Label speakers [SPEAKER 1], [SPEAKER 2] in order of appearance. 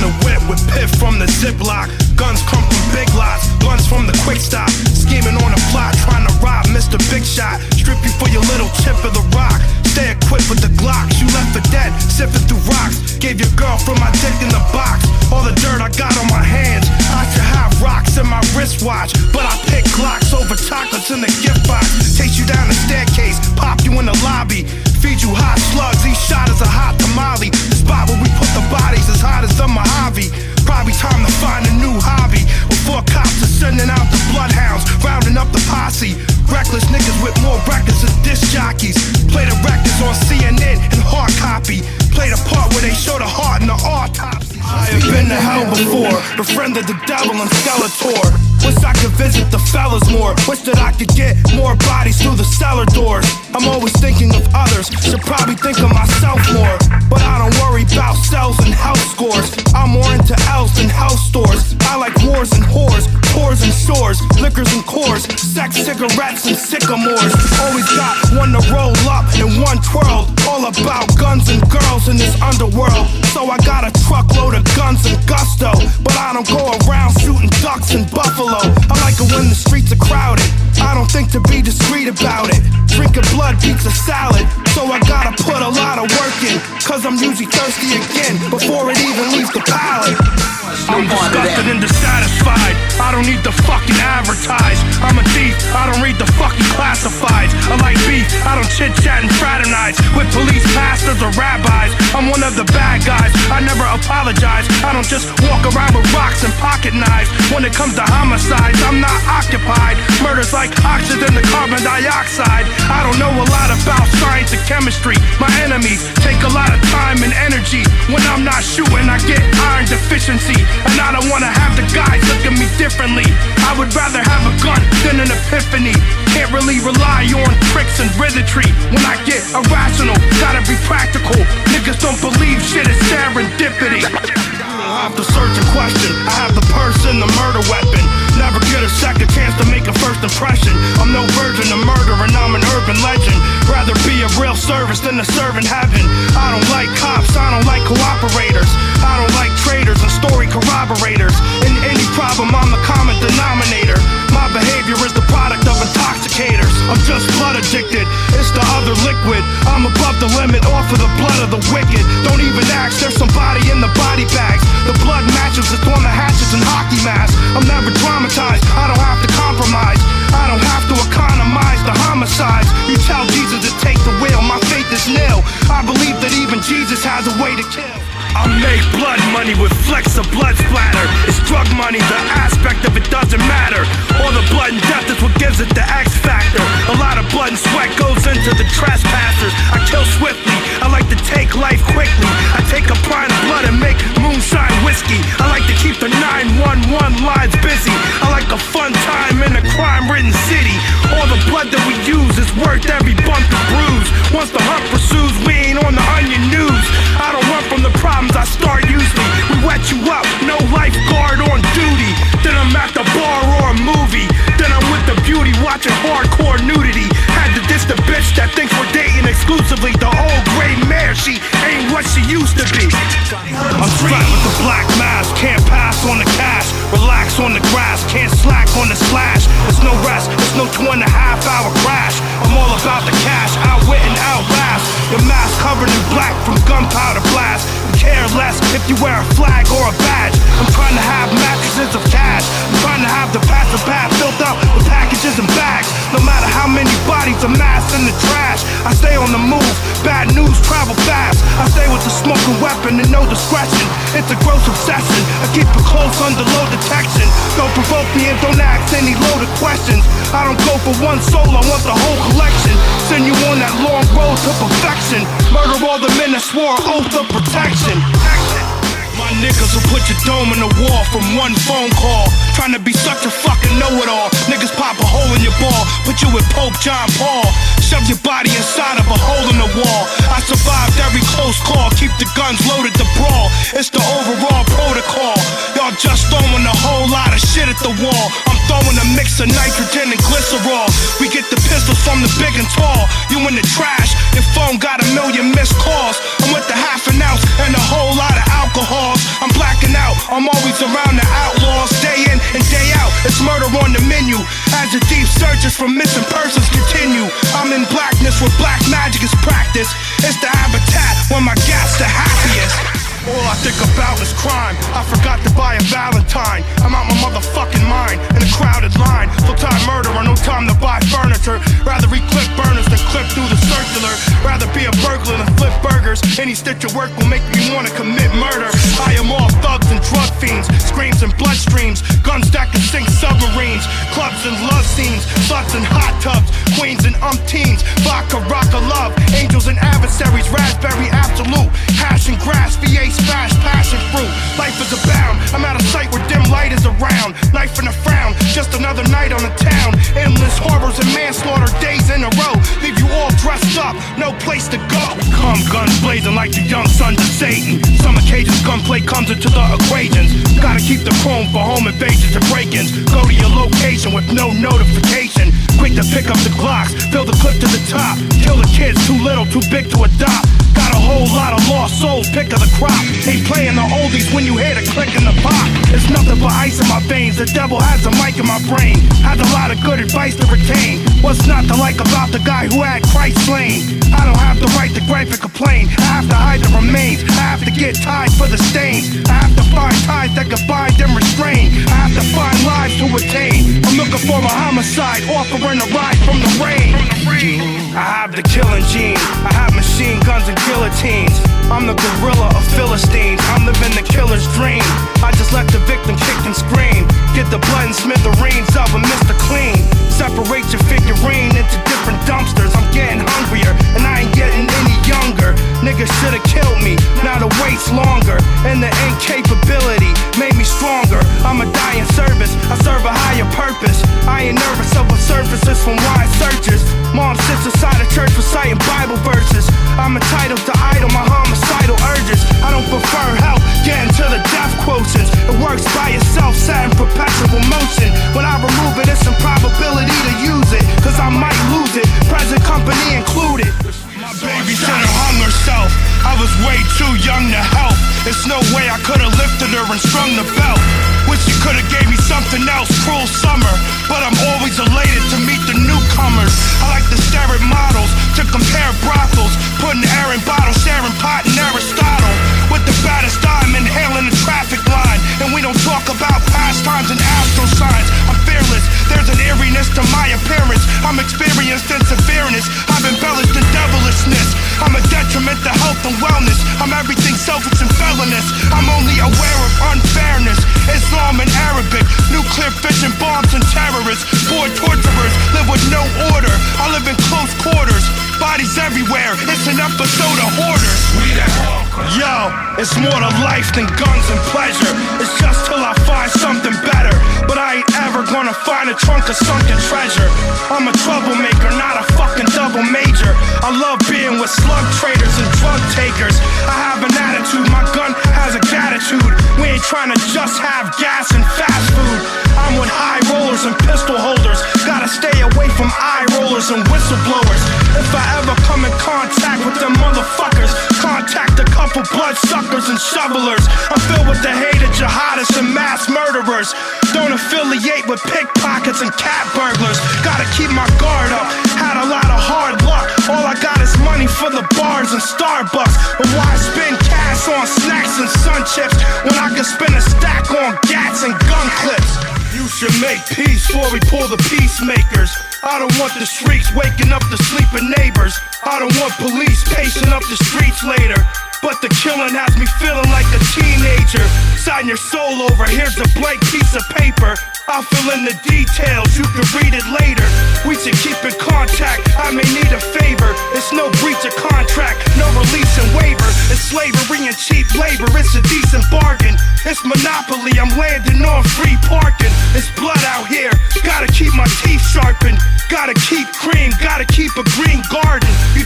[SPEAKER 1] in the whip with pith from the Ziploc. Guns come from big lots, guns from the quick stop. Scheming on a plot, trying to rob Mr. Big Shot. Strip you for your little chip of the rock. Stay equipped with the Glocks, you left for dead, sipping through rocks. Gave your girlfriend my dick in the box. All the dirt I got on my hands, I should have rocks in my wristwatch. But I pick Glocks over chocolates in the gift box. Chase you down the staircase, pop you in the lobby. Feed you hot slugs, each shot is a hot tamale. The spot where we put the bodies is hot as the Mojave. Probably time to find a new hobby. Before cops are sending out the bloodhounds, rounding up the posse. Reckless niggas with more records than disc jockeys. Play the records on CNN and hard copy. Play the part where they show the heart in the autopsy. I have been to hell before, befriended the devil and Skeletor. Wish I could visit the fellas more. Wish that I could get more bodies through the cellar doors. I'm always thinking of others, should probably think of myself more. But I don't worry about cells and health scores. I'm more into L's than health stores. I like wars and whores, tours and shores, liquors and cores, sex, cigarettes and sycamores. Always got one to roll up and one twirl. All about guns and girls in this underworld. So I got a truckload of guns and gusto, but I don't go around shooting ducks and buffalo. I like it when the streets are crowded. I don't think to be discreet about it. Drinking blood beats a salad, so I gotta put a lot of work in. Cause I'm usually thirsty again before it even leaves the palate. I'm disgusted and dissatisfied. I don't need to fucking advertise. I'm a thief, I don't read the fucking classifieds. I like beef, I don't chit chat and fraternize with police, pastors or rabbis. I'm one of the bad guys, I never apologize. I don't just walk around with rocks and pocket knives. When it comes to homicides, I'm not occupied. Murder's like oxygen to carbon dioxide. I don't know a lot about science and chemistry. My enemies take a lot of time and energy. When I'm not shooting, I get iron deficiency. And I don't wanna have the guys look at me differently. I would rather have a gun than an epiphany. Can't really rely on tricks and wizardry. When I get irrational, gotta be practical. Niggas don't believe shit is serendipity. I have to search and question. I have the purse and the murder weapon. Never get a second chance to make a first impression. I'm no virgin to murder and I'm an urban legend. Rather be a real service than a servant heaven. I don't like cops, I don't like cooperators. I don't like traitors and story corroborators. In any problem, I'm the common denominator. My behavior is the product of intoxicators. I'm just blood addicted, it's the other liquid. I'm above the limit, off of the blood of the wicked. Don't even ask, there's somebody in the body bags. The blood matches, it's on the hatches and hockey masks. I'm never traumatized, I don't have to compromise. I don't have to economize the homicides. You tell Jesus to take the wheel, my faith is nil. I believe that even Jesus has a way to kill. I make blood money with flecks of blood splatter. It's drug money, the aspect of it doesn't matter. All the blood and death is what gives it the X factor. A lot of blood and sweat goes into the trespassers. I kill swiftly, I like to take life quickly. I take a pint of blood and make moonshine whiskey. I like to keep the 911 lines busy. I like a fun time in a crime-ridden city. All the blood that we use is worth every bump and bruise. Once the hunt pursues, we ain't on the onion news. I don't run from the problems, I start usually. We wet you up, no lifeguard on duty. Then I'm at the bar or a movie. Then I'm with the beauty watching hardcore nudity. Had to diss the bitch that thinks we're dating exclusively. The old gray mare, she ain't what she used to be. I'm strapped with the black mask, can't pass on the cash. Relax on the grass, can't slack on the slash. There's no rest, there's no 2.5-hour crash. I'm all about the cash, outwit and outlast. Your mask covered in black from gunpowder blast. Care less if you wear a flag or a badge. I'm trying to have mattresses of cash. I'm trying to have the passer path filled up with packages and bags. No matter how many bodies amassed in the trash, I stay on the move, bad news travel fast. I stay with the smoking weapon and no discretion. It's a gross obsession, I keep it close under low detection. Don't provoke me and don't ask any loaded questions. I don't go for one soul, I want the whole collection. Send you on that long road to perfection. Murder all the men that swore an oath of protection. My niggas will put your dome in the wall from one phone call. Trying to be such a fucking know-it-all. Niggas pop a hole in your ball, put you with Pope John Paul. Shove your body inside of a hole in the wall. I survived every close call, keep the guns loaded to brawl. It's the overall protocol. Y'all just throwing a whole lot of shit at the wall. I'm throwing a mix of nitrogen and glycerol. We get the pistols from the big and tall. You in the trash, your phone got 1 million missed calls. I'm with the half an ounce and a whole lot of alcohols. I'm blacking surround the outlaws day in and day out. It's murder on the menu as the deep searches for missing persons continue. I'm in blackness where black magic is practiced. It's the habitat when my gat's the happiest. All I think about is crime. I forgot to buy a Valentine. I'm out my motherfucking mind in a crowded line. Full-time murderer, no time to buy furniture. Rather eat clip burners than clip through the circular. Rather be a burglar than flip burgers. Any stitch of work will make me wanna commit murder. I am all thugs and drug fiends, screams and bloodstreams, guns that can sink submarines, clubs and love scenes, sluts and hot tubs, queens and umpteens, vodka, rocka, love, angels and adversaries, raspberry absolute, hash and grass, VA smash, passion fruit. Life is abound. I'm out of sight where dim light is around. Knife and a frown, just another night on the town. Endless horrors and manslaughter days in a row. Leave you all dressed up, no place to go. Come guns blazing like the young sons of Satan. Some occasions gunplay comes into the equations. Gotta keep the chrome for home invasions and break-ins. Go to your location with no notification. Quick to pick up the Glocks, fill the clip to the top. Kill the kids, too little, too big to adopt. Got a whole lot of lost souls, pick of the crop. Ain't playing the oldies when you hear the click in the pop. It's nothing but ice in my veins, the devil has a mic in my brain. Has a lot of good advice to retain. What's not to like about the guy who had Christ slain? I don't have the right to gripe and complain. I have to hide the remains, I have to get ties for the stains. I have to find ties that can bind and restrain. I have to find lives to attain. I'm looking for a homicide, offering a ride from the rain. I have the killing gene, I have machine guns and guillotines. I'm the gorilla of Philistines, I'm living the killer's dream. I just let the victim kick and scream. Get the blood and smithereens of a Mr. Clean. Separate your figurine into different dumpsters. I'm getting hungrier and I ain't getting any younger. Niggas should've killed me, now the wait's longer. And the incapability made me stronger. I'm a dying service, I serve a higher purpose. I ain't nervous of surfaces from wide searches. Mom sits inside a church reciting Bible verses. I'm entitled to idle my homicidal urges. I don't prefer help getting to the death quotients. It works by itself, set in perpetual motion. When I remove it, it's improbability to use it, cause I might lose it, present company included. My babysitter hung herself, I was way too young to help. There's no way I could've lifted her and strung the belt. Wish she could've gave me something else, cruel summer. But I'm always elated to meet the newcomers. I like to stare at models, to compare brothels, putting air in bottles, sharing pot and Aristotle. With the baddest diamond, hailing the traffic line. And we don't talk about pastimes and astral signs. I'm fearless, there's an eeriness to my appearance. I'm experienced in severeness, I've embellished in devilishness. I'm a detriment to health and wellness. I'm everything selfish and felonious. I'm only aware of unfairness. Islam and Arabic, nuclear fission bombs and terrorists. Boy torturers live with no order. I live in close quarters, bodies everywhere. It's an episode of Hoarders. Yo, it's more to life than guns and pleasure. It's just till I find something better. But I ain't ever gonna find a trunk of sunken treasure. I'm a troublemaker, not a fucking double major. I love being with slug traders and drug takers. I have an attitude, my gun has a gratitude. We ain't trying to just have gas and fast food. I'm with high rollers and pistol holders. Gotta stay away from eye rollers and whistleblowers. If I ever come in contact with them motherfuckers, contact a couple bloodsuckers and shovelers. I'm filled with the hated jihadists and mass murderers. Don't affiliate with pickpockets and cat burglars. Gotta keep my guard up, had a lot of hard luck. All I got is money for the bars and Starbucks. But why spend cash on snacks and sun chips when I can spend a stack on gats and gun clips? You should make peace before we pull the peacemakers. I don't want the streets waking up the sleeping neighbors. I don't want police pacing up the streets later. But the killing has me feeling like a teenager. Sign your soul over, here's a blank piece of paper. I'll fill in the details, you can read it later. We should keep in contact, I may need a favor. It's no breach of contract, no release and waiver. It's slavery and cheap labor, it's a decent bargain. It's monopoly, I'm landing on free parking. It's blood out here, gotta keep my teeth sharpened. Gotta keep cream, gotta keep a green garden. You